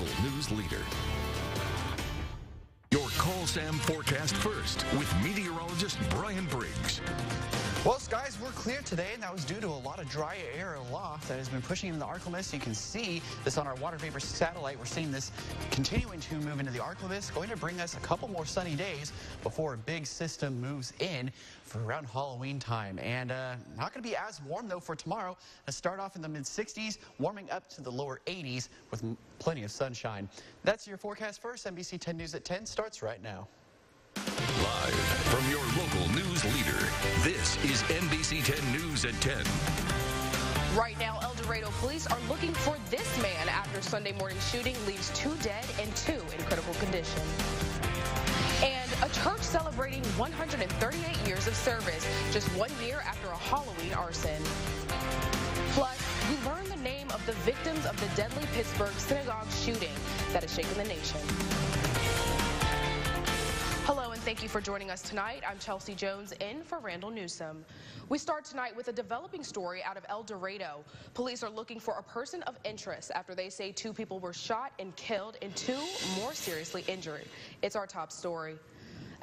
local news leader. Your Call Sam forecast first with meteorologist Brian Briggs. Well, skies were clear today, and that was due to a lot of dry air aloft that has been pushing in the Arclymist. You can see this on our water vapor satellite. We're seeing this continuing to move into the Arclymist, going to bring us a couple more sunny days before a big system moves in for around Halloween time. And not going to be as warm, though, for tomorrow. Let's start off in the mid-60s, warming up to the lower 80s with plenty of sunshine. That's your forecast first. NBC 10 News at 10 starts right now. Live from your local news leader, this is NBC 10 News at 10. Right now, El Dorado police are looking for this man after Sunday morning shooting leaves 2 dead and 2 in critical condition. And a church celebrating 138 years of service, just 1 year after a Halloween arson. Plus, you learn the name of the victims of the deadly Pittsburgh synagogue shooting that has shaken the nation. Hello, and thank you for joining us tonight. I'm Chelsea Jones in for Randall Newsom. We start tonight with a developing story out of El Dorado. Police are looking for a person of interest after they say 2 people were shot and killed and 2 more seriously injured. It's our top story.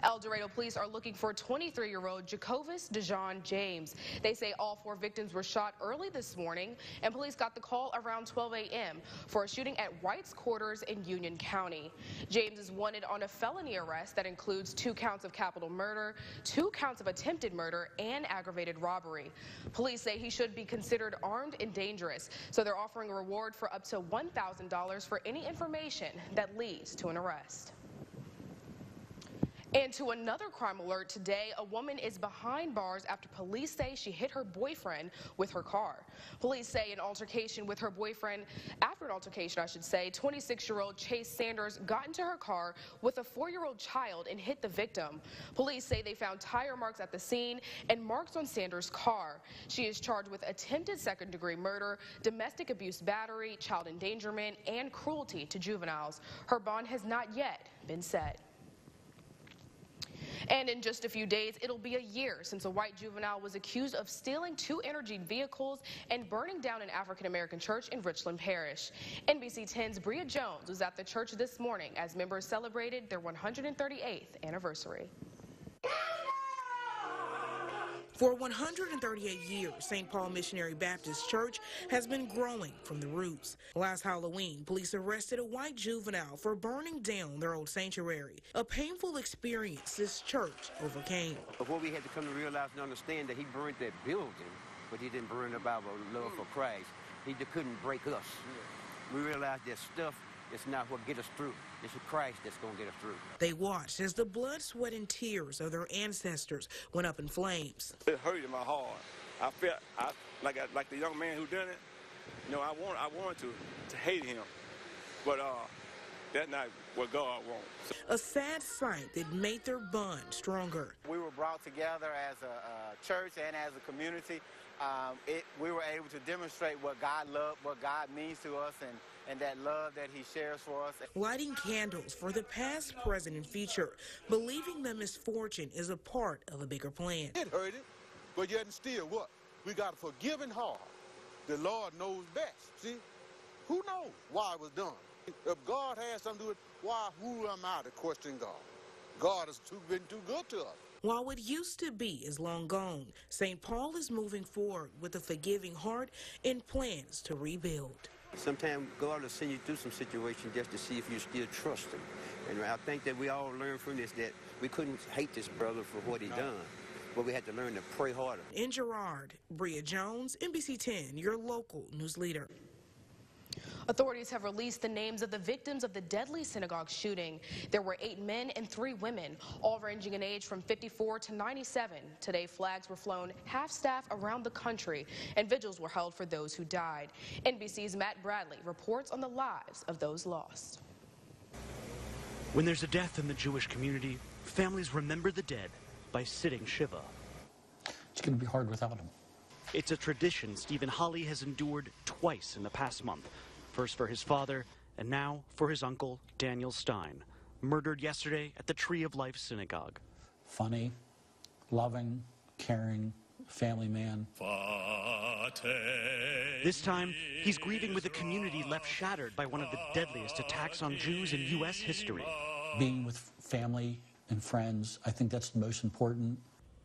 El Dorado police are looking for 23-year-old Jacovis DeJohn James. They say all 4 victims were shot early this morning, and police got the call around 12 a.m. for a shooting at White's Quarters in Union County. James is wanted on a felony arrest that includes 2 counts of capital murder, 2 counts of attempted murder, and aggravated robbery. Police say he should be considered armed and dangerous, so they're offering a reward for up to $1,000 for any information that leads to an arrest. And to another crime alert today, a woman is behind bars after police say she hit her boyfriend with her car. Police say after an altercation, 26-year-old Chase Sanders got into her car with a 4-year-old child and hit the victim. Police say they found tire marks at the scene and marks on Sanders' car. She is charged with attempted second-degree murder, domestic abuse battery, child endangerment, and cruelty to juveniles. Her bond has not yet been set. And in just a few days, it'll be a year since a white juvenile was accused of stealing 2 energy vehicles and burning down an African-American church in Richland Parish. NBC 10's Bria Jones was at the church this morning as members celebrated their 138th anniversary. For 138 years, St. Paul Missionary Baptist Church has been growing from the roots. Last Halloween, police arrested a white juvenile for burning down their old sanctuary, a painful experience this church overcame. What we had to come to realize and understand that he burned that building, but he didn't burn up our love for Christ. He just couldn't break us. We realized that stuff is not what get us through. It's Christ that's going to get us through. They watched as the blood, sweat, and tears of their ancestors went up in flames. It hurt in my heart. I felt like the young man who done it. You know, I wanted to hate him, but that's not what God wants. A sad sight that made their bond stronger. We were brought together as a church and as a community. We were able to demonstrate what God loved, what God means to us, and that love that he shares for us. Lighting candles for the past, present, and future, believing the misfortune is a part of a bigger plan. It hurt it, but yet and still what? We got a forgiving heart. The Lord knows best. See, who knows why it was done? If God has something to do with it, who am I to question God? God has been too good to us. While what used to be is long gone, St. Paul is moving forward with a forgiving heart and plans to rebuild. Sometimes God will send you through some situations just to see if you still trust him. And I think that we all learned from this that we couldn't hate this brother for what he done, but we had to learn to pray harder. In Girard, Bria Jones, NBC 10, your local news leader. Authorities have released the names of the victims of the deadly synagogue shooting. There were 8 men and 3 women, all ranging in age from 54 to 97. Today, flags were flown half-staff around the country, and vigils were held for those who died. NBC's Matt Bradley reports on the lives of those lost. When there's a death in the Jewish community, families remember the dead by sitting Shiva. It's going to be hard without him. It's a tradition Stephen Holly has endured twice in the past month. First for his father, and now for his uncle, Daniel Stein, murdered yesterday at the Tree of Life Synagogue. Funny, loving, caring, family man. Father This time, he's grieving with a community left shattered by one of the deadliest attacks on Jews in U.S. history. Being with family and friends, I think that's the most important.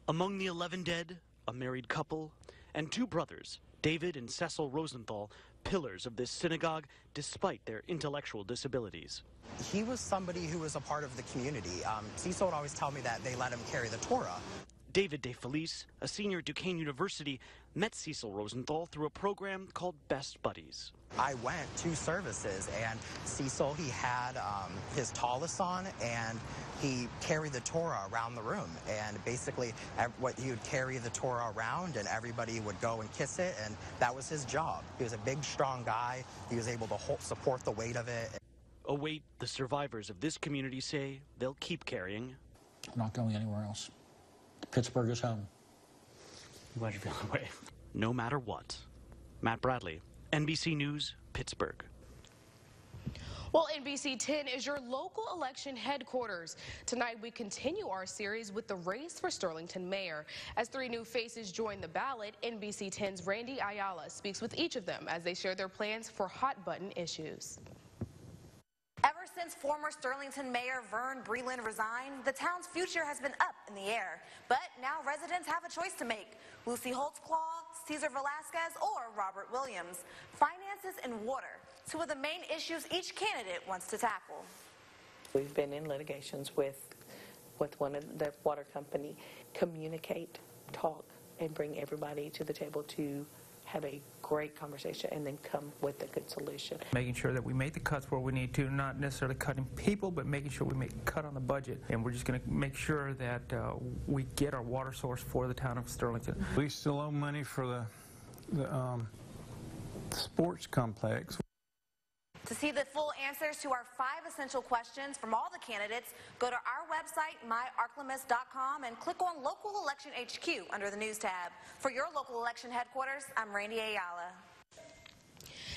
Among the 11 dead, a married couple, and 2 brothers, David and Cecil Rosenthal, pillars of this synagogue despite their intellectual disabilities. He was somebody who was a part of the community. Cecil would always tell me that they let him carry the Torah. David DeFelice, a senior at Duquesne University, met Cecil Rosenthal through a program called Best Buddies. I went to services, and Cecil, he had his tallis on, and he carried the Torah around the room. And basically, he would carry the Torah around, and everybody would go and kiss it, and that was his job. He was a big, strong guy. He was able to support the weight of it. A weight the survivors of this community say they'll keep carrying. I'm not going anywhere else. Pittsburgh is home. I'm glad you feel that way. No matter what. Matt Bradley, NBC News, Pittsburgh. Well, NBC 10 is your local election headquarters. Tonight, we continue our series with the race for Sterlington mayor. As 3 new faces join the ballot, NBC 10's Randy Ayala speaks with each of them as they share their plans for hot-button issues. Ever since former Sterlington Mayor Vern Breland resigned, the town's future has been up in the air. But now residents have a choice to make. Lucy Holtzclaw, Cesar Velasquez, or Robert Williams. Finances and water, 2 of the main issues each candidate wants to tackle. We've been in litigations with one of the water company. Communicate, talk, and bring everybody to the table to have a great conversation and then come with a good solution. Making sure that we make the cuts where we need to, not necessarily cutting people, but making sure we make a cut on the budget. And we're just going to make sure that we get our water source for the town of Sterlington. We still owe money for the sports complex. To see the full answers to our 5 essential questions from all the candidates, go to our website, myarklamiss.com, and click on Local Election HQ under the News tab. For your local election headquarters, I'm Randy Ayala.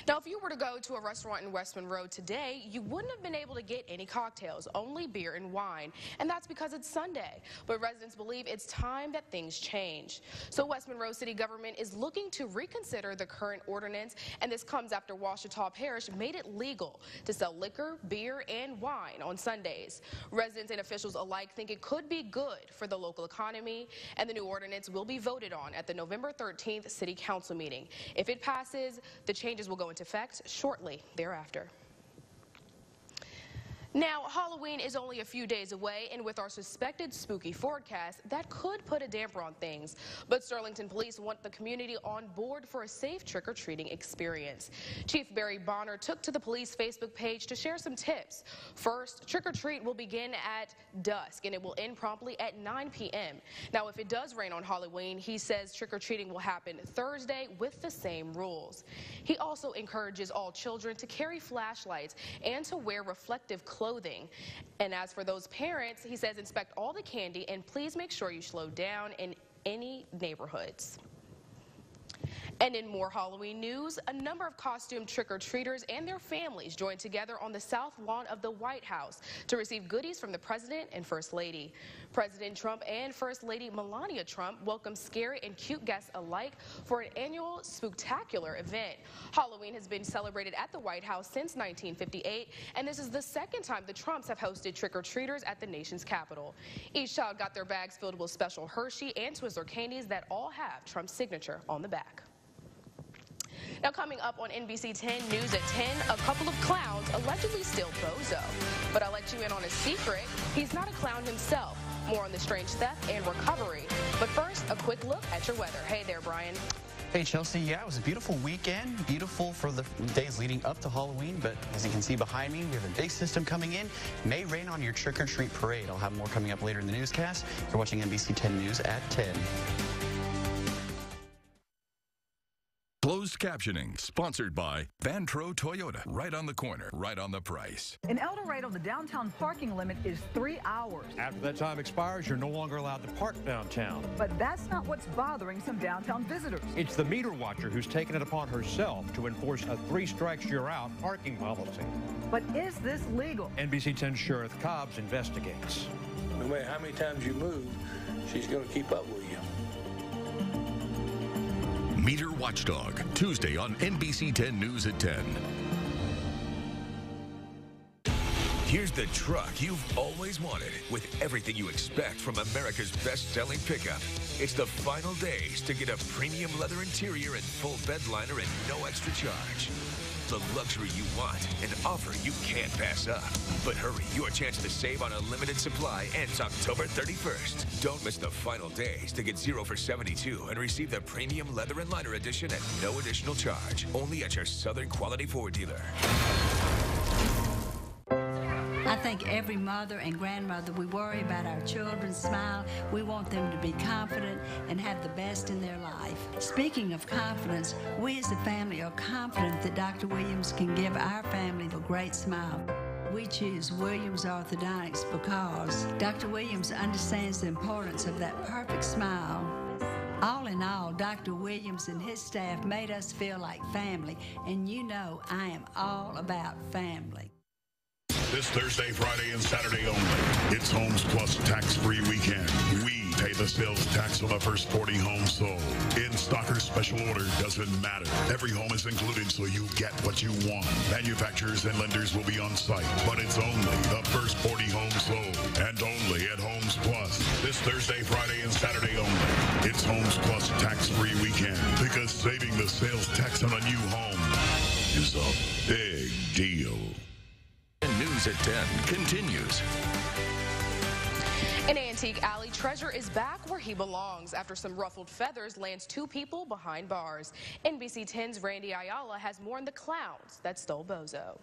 Now, if you were to go to a restaurant in West Monroe today, you wouldn't have been able to get any cocktails, only beer and wine. And that's because it's Sunday. But residents believe it's time that things change. So West Monroe City government is looking to reconsider the current ordinance, and this comes after Ouachita Parish made it legal to sell liquor, beer, and wine on Sundays. Residents and officials alike think it could be good for the local economy, and the new ordinance will be voted on at the November 13th City Council meeting. If it passes, the changes will go into effect shortly thereafter. Now, Halloween is only a few days away, and with our suspected spooky forecast, that could put a damper on things. But Sterlington police want the community on board for a safe trick-or-treating experience. Chief Barry Bonner took to the police Facebook page to share some tips. First, trick-or-treat will begin at dusk, and it will end promptly at 9 p.m. Now, if it does rain on Halloween, he says trick-or-treating will happen Thursday with the same rules. He also encourages all children to carry flashlights and to wear reflective clothing. And as for those parents, he says inspect all the candy and please make sure you slow down in any neighborhoods. And in more Halloween news, a number of costume trick-or-treaters and their families joined together on the south lawn of the White House to receive goodies from the President and First Lady. President Trump and First Lady Melania Trump welcomed scary and cute guests alike for an annual spooktacular event. Halloween has been celebrated at the White House since 1958, and this is the second time the Trumps have hosted trick-or-treaters at the nation's capital. Each child got their bags filled with special Hershey and Twizzler candies that all have Trump's signature on the back. Now, coming up on NBC 10 News at 10, a couple of clowns allegedly steal Bozo. But I'll let you in on a secret. He's not a clown himself. More on the strange theft and recovery. But first, a quick look at your weather. Hey there, Brian. Hey, Chelsea. Yeah, it was a beautiful weekend. Beautiful for the days leading up to Halloween. But as you can see behind me, we have a big system coming in. May rain on your trick-or-treat parade. I'll have more coming up later in the newscast. You're watching NBC 10 News at 10. Closed captioning, sponsored by Vantro Toyota. Right on the corner, right on the price. In El Dorado, the downtown parking limit is 3 hours. After that time expires, you're no longer allowed to park downtown. But that's not what's bothering some downtown visitors. It's the meter watcher who's taken it upon herself to enforce a 3 strikes you're out parking policy. But is this legal? NBC 10's Sheriff Cobbs investigates. No matter how many times you move, she's going to keep up with you. Meter Watchdog, Tuesday on NBC 10 News at 10. Here's the truck you've always wanted with everything you expect from America's best-selling pickup. It's the final days to get a premium leather interior and full bed liner at no extra charge. The luxury you want, an offer you can't pass up. But hurry, your chance to save on a limited supply ends October 31st. Don't miss the final days to get 0 for 72 and receive the premium leather and liner edition at no additional charge. Only at your Southern Quality Ford dealer. I think every mother and grandmother, we worry about our children's smile. We want them to be confident and have the best in their life. Speaking of confidence, we as a family are confident that Dr. Williams can give our family a great smile. We choose Williams Orthodontics because Dr. Williams understands the importance of that perfect smile. All in all, Dr. Williams and his staff made us feel like family, and you know I am all about family. This Thursday, Friday, and Saturday only. It's Homes Plus tax-free weekend. We pay the sales tax on the first 40 homes sold. In stock or special order doesn't matter. Every home is included so you get what you want. Manufacturers and lenders will be on site, but it's only the first 40 homes sold. And only at Homes Plus. This Thursday, Friday, and Saturday only. It's Homes Plus tax-free weekend because saving the sales tax on a new home is a big deal. News at 10 continues. An Antique Alley treasure is back where he belongs after some ruffled feathers lands 2 people behind bars. NBC 10's Randy Ayala has more on the clowns that stole Bozo.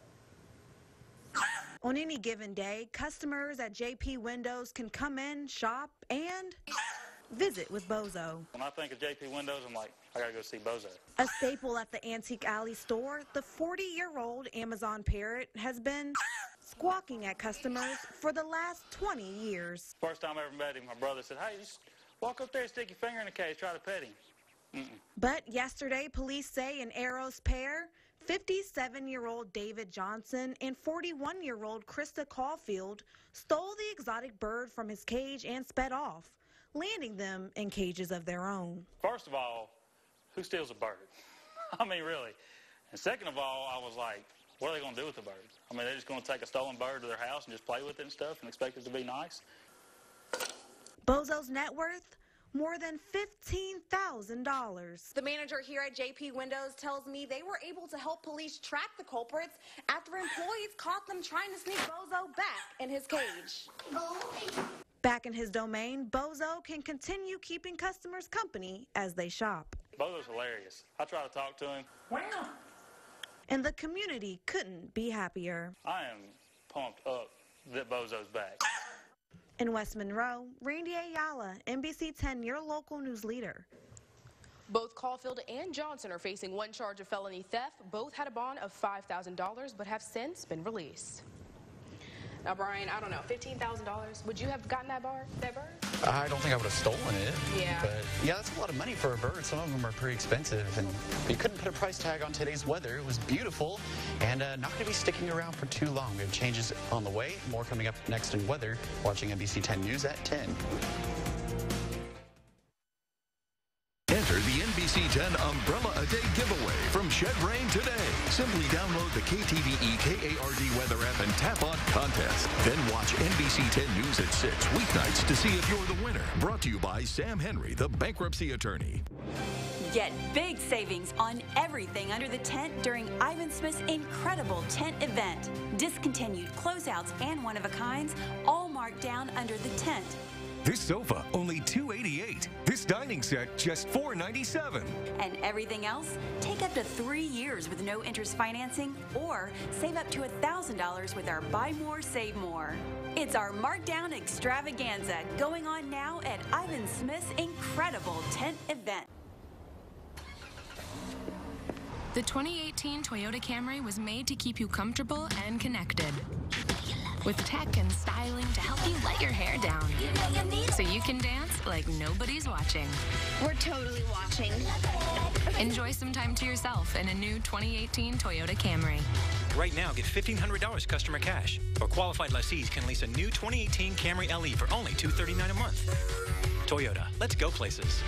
On any given day, customers at JP Windows can come in, shop, and visit with Bozo. When I think of JP Windows, I'm like, I gotta go see Bozo. A staple at the Antique Alley store, the 40-year-old Amazon parrot has been squawking at customers for the last 20 years. First time I ever met him, my brother said, hey, just walk up there and stick your finger in the cage, try to pet him. But yesterday, police say an Eros pair, 57-year-old David Johnson and 41-year-old Krista Caulfield, stole the exotic bird from his cage and sped off, landing them in cages of their own. First of all, who steals a bird? I mean, really. And second of all, I was like, what are they going to do with the bird? I mean, they're just going to take a stolen bird to their house and just play with it and stuff and expect it to be nice? Bozo's net worth? More than $15,000. The manager here at JP Windows tells me they were able to help police track the culprits after employees caught them trying to sneak Bozo back in his cage. Back in his domain, Bozo can continue keeping customers company as they shop. Bozo's hilarious. I try to talk to him. And the community couldn't be happier. I am pumped up that Bozo's back. In West Monroe, Randy Ayala, NBC 10, your local news leader. Both Caulfield and Johnson are facing 1 charge of felony theft. Both had a bond of $5,000 but have since been released. Now, Brian, I don't know, $15,000. Would you have gotten that bird? I don't think I would have stolen it. Yeah. But yeah, that's a lot of money for a bird. Some of them are pretty expensive, and you couldn't put a price tag on today's weather. It was beautiful and not going to be sticking around for too long. We have changes on the way. More coming up next in weather. Watching NBC 10 News at 10. Enter the NBC 10 Umbrella A Day giveaway from Shed Rain today. Simply download the KTVE KARD weather app and tap on contest. Then watch NBC 10 News at 6 weeknights to see if you're the winner. Brought to you by Sam Henry, the bankruptcy attorney. Get big savings on everything under the tent during Ivan Smith's incredible tent event. Discontinued closeouts and one-of-a-kinds, all marked down under the tent. This sofa, only $288. This dining set, just $497. And everything else? Take up to 3 years with no interest financing or save up to $1,000 with our Buy More, Save More. It's our markdown extravaganza going on now at Ivan Smith's incredible tent event. The 2018 Toyota Camry was made to keep you comfortable and connected. With tech and styling to help you let your hair down. So you can dance like nobody's watching. We're totally watching. Enjoy some time to yourself in a new 2018 Toyota Camry. Right now, get $1,500 customer cash. Or qualified lessees can lease a new 2018 Camry LE for only $239 a month. Toyota, let's go places.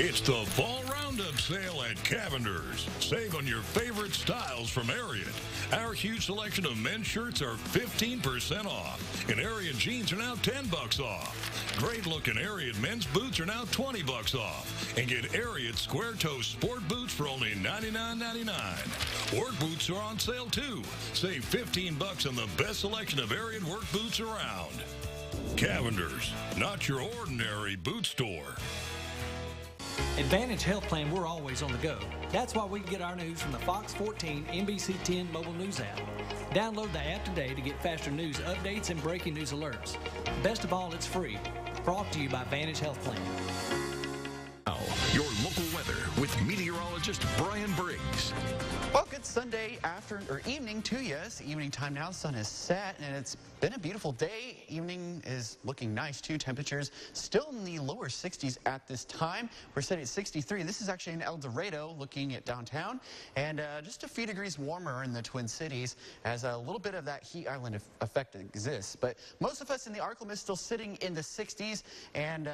It's the Fall Roundup Sale at Cavender's. Save on your favorite styles from Ariat. Our huge selection of men's shirts are 15% off, and Ariat jeans are now $10 off. Great-looking Ariat men's boots are now $20 off, and get Ariat square-toe sport boots for only $99.99. Work boots are on sale too. Save $15 on the best selection of Ariat work boots around. Cavender's, not your ordinary boot store. Advantage Health Plan, we're always on the go. That's why we get our news from the Fox 14 NBC 10 mobile news app. Download the app today to get faster news updates and breaking news alerts. Best of all, it's free. Brought to you by Advantage Health Plan. Now, your local weather with meteorologist Brian Briggs. Well, good Sunday evening to you. It's evening time now. The sun is set, and it's been a beautiful day. Evening is looking nice, too. Temperatures still in the lower 60s at this time. We're sitting at 63. This is actually in El Dorado, looking at downtown, and just a few degrees warmer in the Twin Cities as a little bit of that heat island effect exists. But most of us in the ArkLaMiss still sitting in the 60s and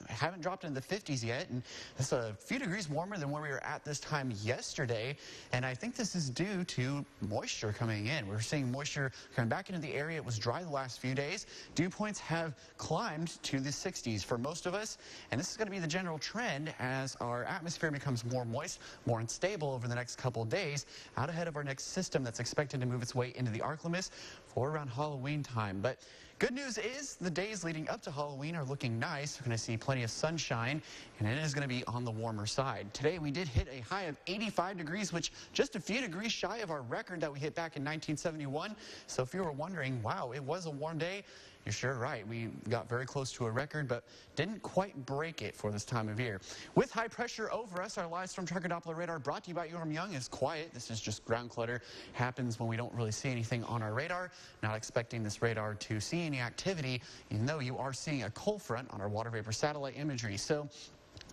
haven't dropped into the 50s yet. And it's a few degrees warmer than where we were at this time yesterday. And I think this is due to moisture coming in. We're seeing moisture coming back into the area. It was dry the last few days. Dew points have climbed to the 60s for most of us. And this is going to be the general trend as our atmosphere becomes more moist, more unstable over the next couple of days, out ahead of our next system that's expected to move its way into the ArkLaMiss for around Halloween time. But good news is the days leading up to Halloween are looking nice. We're going to see plenty of sunshine, and it is going to be on the warmer side. Today we did hit a high of 85 degrees, which just a few degrees shy of our record that we hit back in 1971. So if you were wondering, wow, it was a warm day, you're sure right. We got very close to a record, but didn't quite break it for this time of year. With high pressure over us, our live storm tracker Doppler radar brought to you by Yoram Young is quiet. This is just ground clutter. Happens when we don't really see anything on our radar. Not expecting this radar to see any activity, even though you are seeing a cold front on our water vapor satellite imagery. So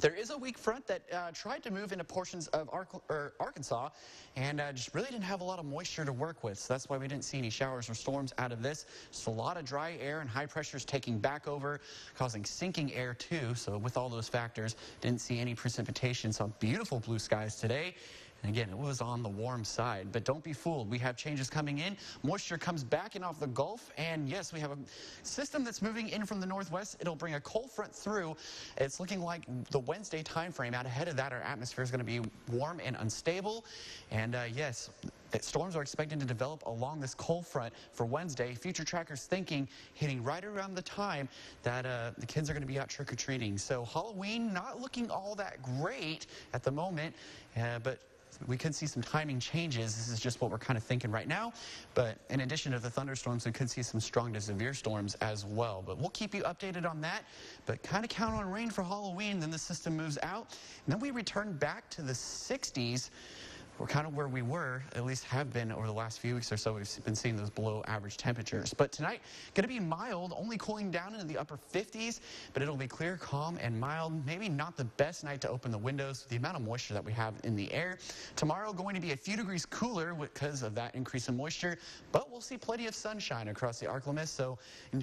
there is a weak front that tried to move into portions of Arkansas and just really didn't have a lot of moisture to work with. So that's why we didn't see any showers or storms out of this. Just a lot of dry air and high pressures taking back over, causing sinking air too. So with all those factors, didn't see any precipitation. Saw beautiful blue skies today. And again, it was on the warm side, but don't be fooled. We have changes coming in. Moisture comes back in off the Gulf, and yes, we have a system that's moving in from the northwest. It'll bring a cold front through. It's looking like the Wednesday time frame. Out ahead of that, our atmosphere is going to be warm and unstable. And yes, storms are expected to develop along this cold front for Wednesday. Future trackers thinking hitting right around the time that the kids are going to be out trick-or-treating. So Halloween not looking all that great at the moment, but we could see some timing changes. This is just what we're kind of thinking right now. But in addition to the thunderstorms, we could see some strong to severe storms as well. But we'll keep you updated on that. But kind of count on rain for Halloween. Then the system moves out. And then we return back to the 60s. We're kind of where we were, at least have been over the last few weeks or so. We've been seeing those below average temperatures. But tonight, going to be mild, only cooling down into the upper 50s, but it'll be clear, calm, and mild. Maybe not the best night to open the windows with the amount of moisture that we have in the air. Tomorrow, going to be a few degrees cooler because of that increase in moisture, but we'll see plenty of sunshine across the ArkLaMiss, so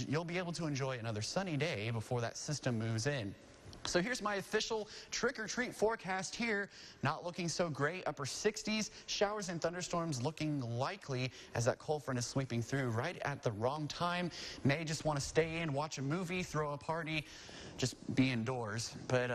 you'll be able to enjoy another sunny day before that system moves in. So here's my official trick-or-treat forecast here. Not looking so great. Upper 60s, showers and thunderstorms looking likely as that cold front is sweeping through right at the wrong time. May just want to stay in, watch a movie, throw a party, just be indoors. But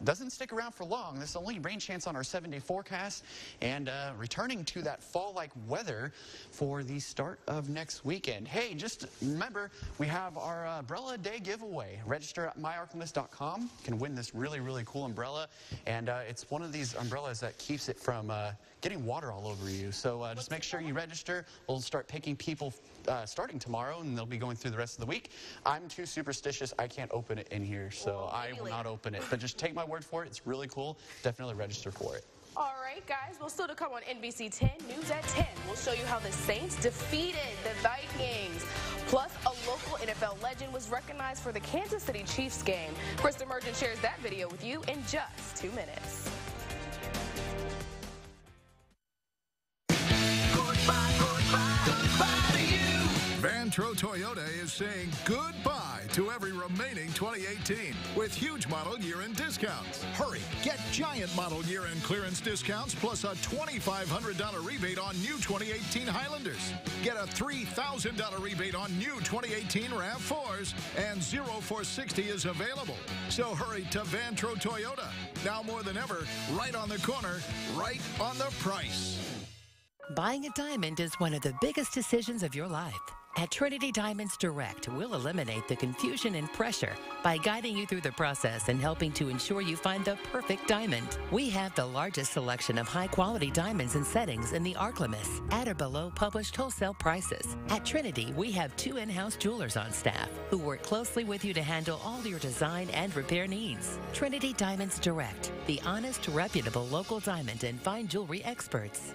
doesn't stick around for long. There's only rain chance on our 7-day forecast, and returning to that fall-like weather for the start of next weekend. Hey, just remember, we have our Umbrella Day giveaway. Register at myarklamiss.com. You can win this really, really cool umbrella, and it's one of these umbrellas that keeps it from getting water all over you. So just make sure you register. We'll start picking people starting tomorrow, and they'll be going through the rest of the week. I'm too superstitious. I can't open it in here, so I will not open it. But just take my word for it. It's really cool. Definitely register for it. All right, guys. Well, still to come on NBC 10 News at 10. We'll show you how the Saints defeated the Vikings. Plus, a local NFL legend was recognized for the Kansas City Chiefs game. Krista Merchant shares that video with you in just 2 minutes. Goodbye to you. Van Vantro Toyota is saying goodbye to every remaining 2018 with huge model year-end discounts. Hurry, get giant model year-end clearance discounts plus a $2,500 rebate on new 2018 Highlanders. Get a $3,000 rebate on new 2018 RAV4s, and 0 for 60 is available. So hurry to Vantro Toyota. Now more than ever, right on the corner, right on the price. Buying a diamond is one of the biggest decisions of your life. At Trinity Diamonds Direct, we'll eliminate the confusion and pressure by guiding you through the process and helping to ensure you find the perfect diamond. We have the largest selection of high-quality diamonds and settings in the ArcLemis at or below published wholesale prices. At Trinity, we have 2 in-house jewelers on staff who work closely with you to handle all your design and repair needs. Trinity Diamonds Direct, the honest, reputable local diamond and fine jewelry experts.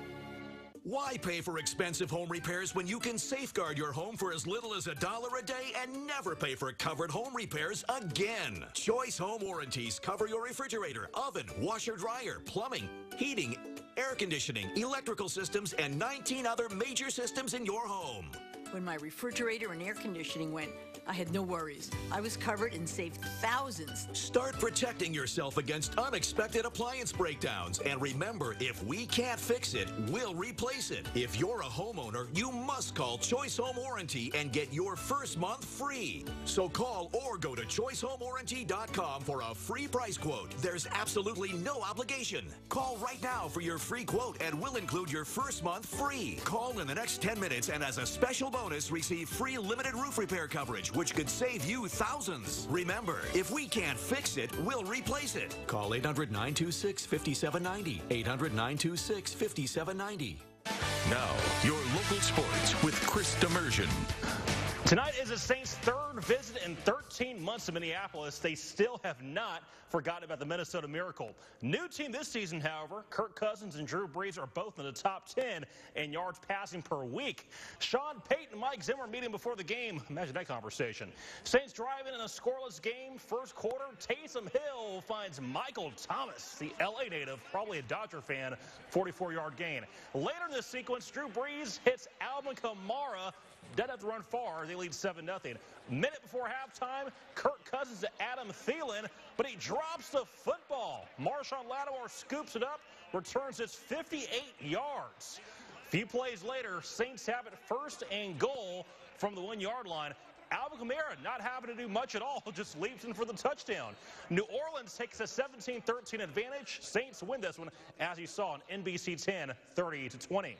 Why pay for expensive home repairs when you can safeguard your home for as little as $1 a day and never pay for covered home repairs again? Choice Home Warranties cover your refrigerator, oven, washer, dryer, plumbing, heating, air conditioning, electrical systems, and 19 other major systems in your home. When my refrigerator and air conditioning went, I had no worries. I was covered and saved thousands. Start protecting yourself against unexpected appliance breakdowns. And remember, if we can't fix it, we'll replace it. If you're a homeowner, you must call Choice Home Warranty and get your first month free. So call or go to choicehomewarranty.com for a free price quote. There's absolutely no obligation. Call right now for your free quote and we'll include your first month free. Call in the next 10 minutes and as a special bonus, receive free limited roof repair coverage, which could save you thousands. Remember, if we can't fix it, we'll replace it. Call 800-926-5790. 800-926-5790. Now, your local sports with Chris Demersion. Tonight is the Saints' third visit in 13 months to Minneapolis. They still have not forgotten about the Minnesota Miracle. New team this season, however, Kirk Cousins and Drew Brees are both in the top 10 in yards passing per week. Sean Payton and Mike Zimmer meeting before the game. Imagine that conversation. Saints driving in a scoreless game. First quarter, Taysom Hill finds Michael Thomas, the L.A. native, probably a Dodger fan, 44-yard gain. Later in this sequence, Drew Brees hits Alvin Kamara. Doesn't have to run far. They lead 7-0. Minute before halftime, Kirk Cousins to Adam Thielen, but he drops the football. Marshawn Lattimore scoops it up, returns it 58 yards. A few plays later, Saints have it first and goal from the 1-yard line. Alvin Kamara not having to do much at all, just leaps in for the touchdown. New Orleans takes a 17-13 advantage. Saints win this one, as you saw on NBC 10, 30-20.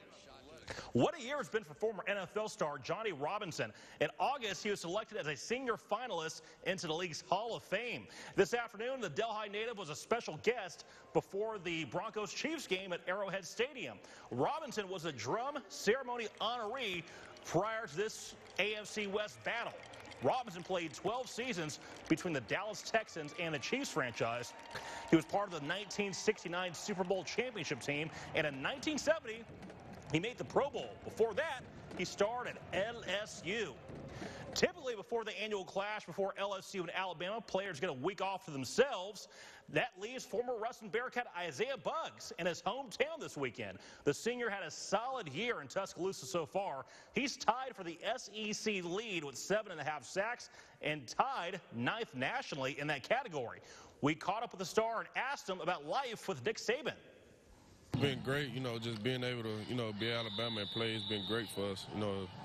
What a year it's been for former NFL star Johnny Robinson. In August, he was selected as a senior finalist into the league's Hall of Fame. This afternoon, the Delhi native was a special guest before the Broncos-Chiefs game at Arrowhead Stadium. Robinson was a drum ceremony honoree prior to this AFC West battle. Robinson played 12 seasons between the Dallas Texans and the Chiefs franchise. He was part of the 1969 Super Bowl championship team, and in 1970, he made the Pro Bowl. Before that, he starred at LSU. Typically, before the annual clash before LSU and Alabama, players get a week off for themselves. That leaves former Ruston Bearcat Isaiah Buggs in his hometown this weekend. The senior had a solid year in Tuscaloosa so far. He's tied for the SEC lead with 7.5 sacks and tied 9th nationally in that category. We caught up with the star and asked him about life with Nick Saban. It's been great, just being able to, be Alabama and play has been great for us,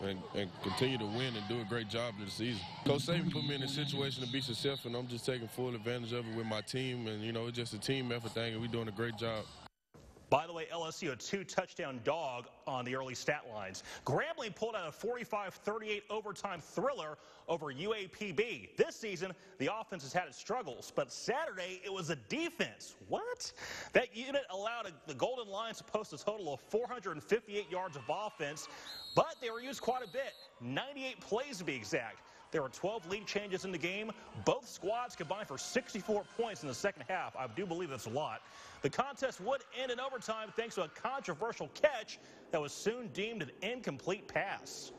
and continue to win and do a great job this season. Coach Saban put me in a situation to be successful, and I'm just taking full advantage of it with my team, and, it's just a team effort thing, and we're doing a great job. By the way, LSU, a 2-touchdown dog on the early stat lines. Grambling pulled out a 45-38 overtime thriller over UAPB. This season, the offense has had its struggles, but Saturday, it was a defense. What? That unit allowed the Golden Lions to post a total of 458 yards of offense, but they were used quite a bit, 98 plays to be exact. There were 12 lead changes in the game. Both squads combined for 64 points in the second half. I do believe that's a lot. The contest would end in overtime thanks to a controversial catch that was soon deemed an incomplete pass.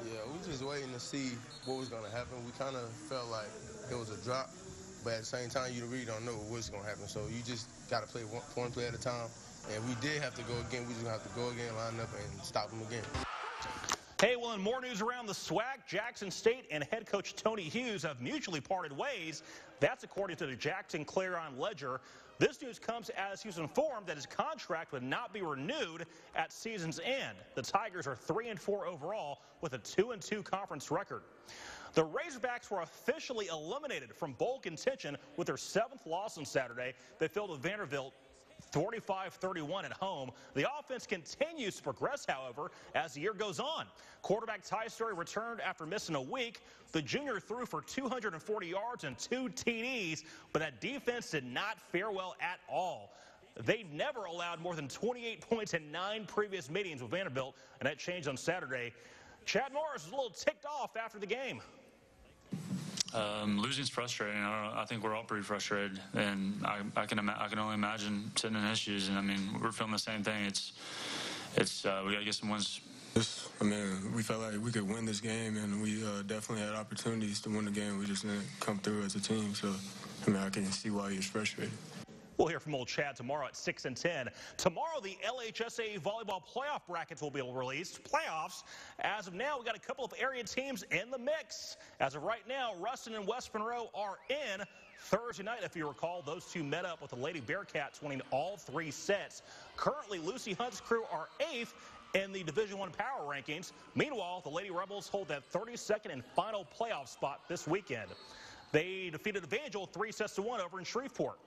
Yeah, we just waiting to see what was going to happen. We kind of felt like it was a drop, but at the same time, you really don't know what's going to happen. So you just got to play one play at a time. And we did have to go again. We just have to go again, line up, and stop them again. Hey, well, in more news around the SWAC, Jackson State and head coach Tony Hughes have mutually parted ways. That's according to the Jackson Clarion Ledger. This news comes as he was informed that his contract would not be renewed at season's end. The Tigers are 3-4 overall with a 2-2 conference record. The Razorbacks were officially eliminated from bowl contention with their 7th loss on Saturday. They fell to Vanderbilt 45-31 at home. The offense continues to progress, however, as the year goes on. Quarterback Ty Story returned after missing a week. The junior threw for 240 yards and 2 TDs, but that defense did not fare well at all. They've never allowed more than 28 points in 9 previous meetings with Vanderbilt, and that changed on Saturday. Chad Morris was a little ticked off after the game. Losing's frustrating. I think we're all pretty frustrated, and I can only imagine sitting in his shoes. And I mean, we're feeling the same thing. We got to get some wins. We felt like we could win this game, and we definitely had opportunities to win the game. We just didn't come through as a team. So, I can see why he was frustrated. We'll hear from old Chad tomorrow at 6 and 10. Tomorrow, the LHSA volleyball playoff brackets will be released. Playoffs. As of now, we got a couple of area teams in the mix. As of right now, Ruston and West Monroe are in. Thursday night, if you recall, those two met up with the Lady Bearcats, winning all 3 sets. Currently, Lucy Hunt's crew are 8th in the Division I power rankings. Meanwhile, the Lady Rebels hold that 32nd and final playoff spot this weekend. They defeated Evangel 3-1 over in Shreveport.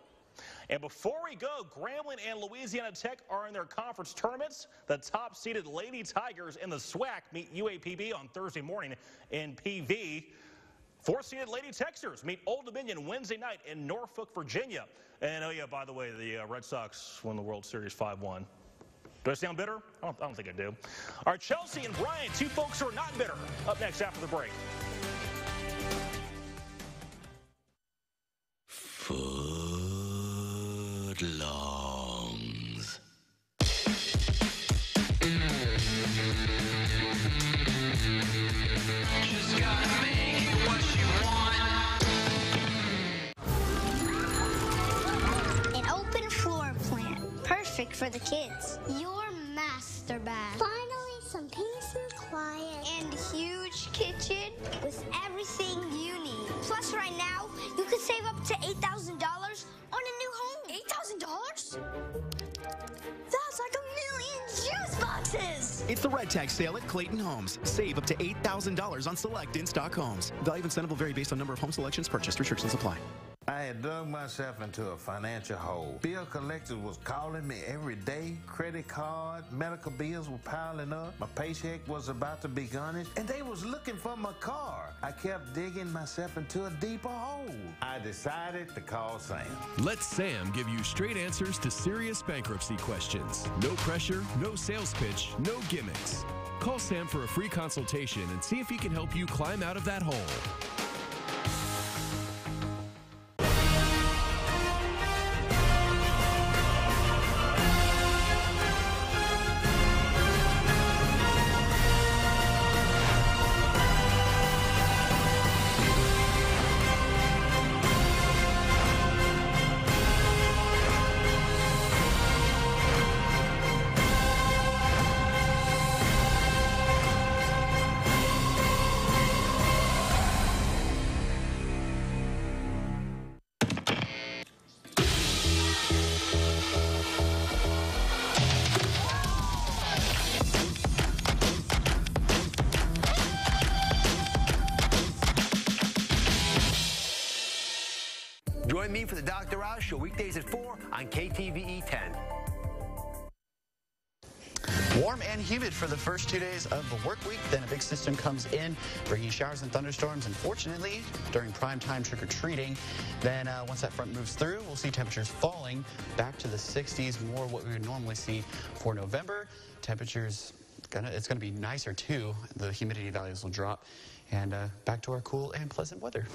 And before we go, Grambling and Louisiana Tech are in their conference tournaments. The top-seeded Lady Tigers in the SWAC meet UAPB on Thursday morning in PV. 4th-seeded Lady Texers meet Old Dominion Wednesday night in Norfolk, Virginia. And, oh, yeah, by the way, the Red Sox won the World Series 5-1. Do I sound bitter? I don't think I do. All right, Chelsea and Brian, 2 folks who are not bitter, up next after the break. Longs. Just gotta make it what you want. An open floor plan, perfect for the kids. Your master bath. Finally, some peace and quiet. And a huge kitchen with everything you need. Plus, right now, you can save up to $8,000 on a new home. $8,000? That's like $1 million juice boxes. It's the Red Tag sale at Clayton Homes. Save up to $8,000 on select in-stock homes. Value incentive will vary based on number of home selections purchased. Restrictions apply. I had dug myself into a financial hole. Bill collectors was calling me every day. Credit card, medical bills were piling up. My paycheck was about to be garnished, and they was looking for my car. I kept digging myself into a deeper hole. I decided to call Sam. Let Sam give you straight answers to serious bankruptcy questions. No pressure, no sales pitch, no gimmicks. Call Sam for a free consultation and see if he can help you climb out of that hole. Join me for the Dr. Oz Show weekdays at 4 on KTVE 10. Warm and humid for the first 2 days of the work week. Then a big system comes in, bringing showers and thunderstorms. Unfortunately, during prime time trick-or-treating, then once that front moves through, we'll see temperatures falling back to the 60s, more what we would normally see for November. Temperatures, it's going to be nicer too. The humidity values will drop, and back to our cool and pleasant weather.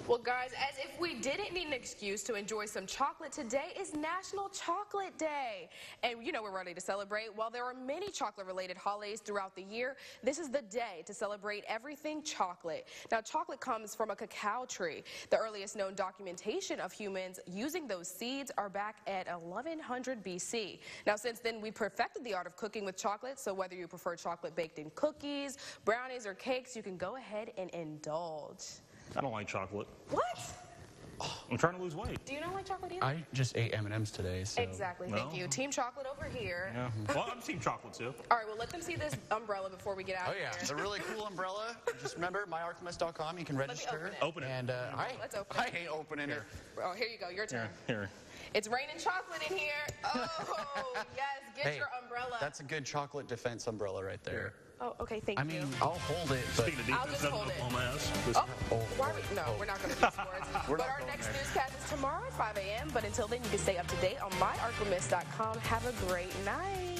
Well, guys, as if we didn't need an excuse to enjoy some chocolate, today is National Chocolate Day. And you know we're ready to celebrate. While there are many chocolate-related holidays throughout the year, this is the day to celebrate everything chocolate. Now, chocolate comes from a cacao tree. The earliest known documentation of humans using those seeds are back at 1100 BC. Now, since then, we perfected the art of cooking with chocolate, so whether you prefer chocolate baked in cookies, brownies, or cakes, you can go ahead and indulge. I don't like chocolate. What? I'm trying to lose weight. Do you not like chocolate either? I just ate M&Ms today, so. Exactly, thank you. Team chocolate over here. Yeah. Well, I'm team chocolate too. All right, well, let them see this umbrella before we get out of here. Oh, yeah, it's a really cool umbrella. Just remember, myarchimist.com, you can register. Open it. And Let's open I hate opening it. Oh, here you go, your turn. Here. It's raining chocolate in here. Oh, yes, get Hey, your umbrella. That's a good chocolate defense umbrella right there. Oh, okay, thank you. I mean, I'll hold it, but... Speaking of I'll defense, just hold it. Oh, Why are we, no, we're not going to do sports. But our next newscast is tomorrow at 5 a.m. But until then, you can stay up to date on myarchimist.com. Have a great night.